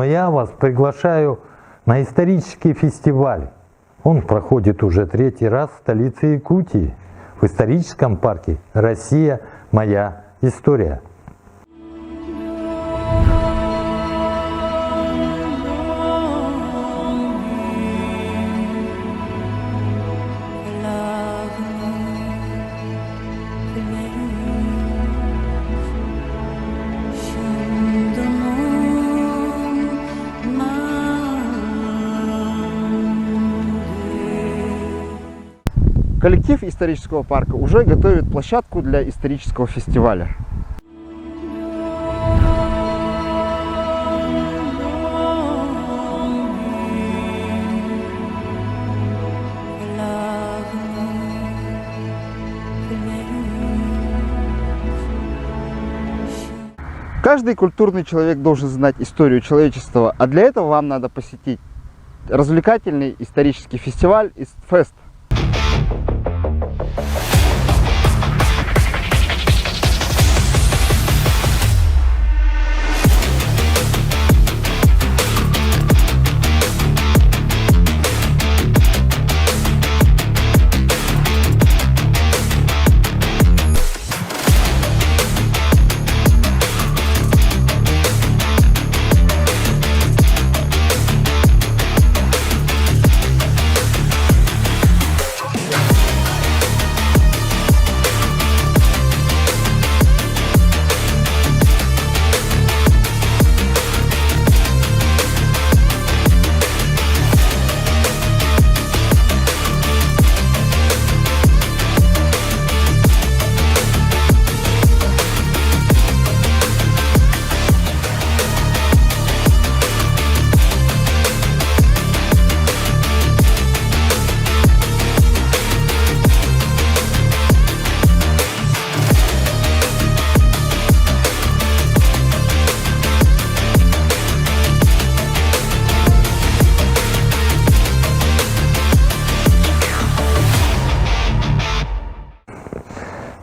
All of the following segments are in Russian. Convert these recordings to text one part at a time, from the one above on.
я вас приглашаю на исторический фестиваль. Он проходит уже 3-й раз в столице Якутии, в историческом парке «Россия. Моя история». Коллектив исторического парка уже готовит площадку для исторического фестиваля. Каждый культурный человек должен знать историю человечества, а для этого вам надо посетить развлекательный исторический фестиваль «Истфест».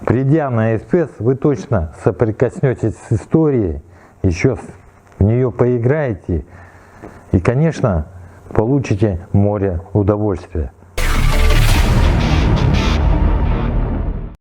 Придя на Истфест, вы точно соприкоснетесь с историей, еще в нее поиграете и, конечно, получите море удовольствия.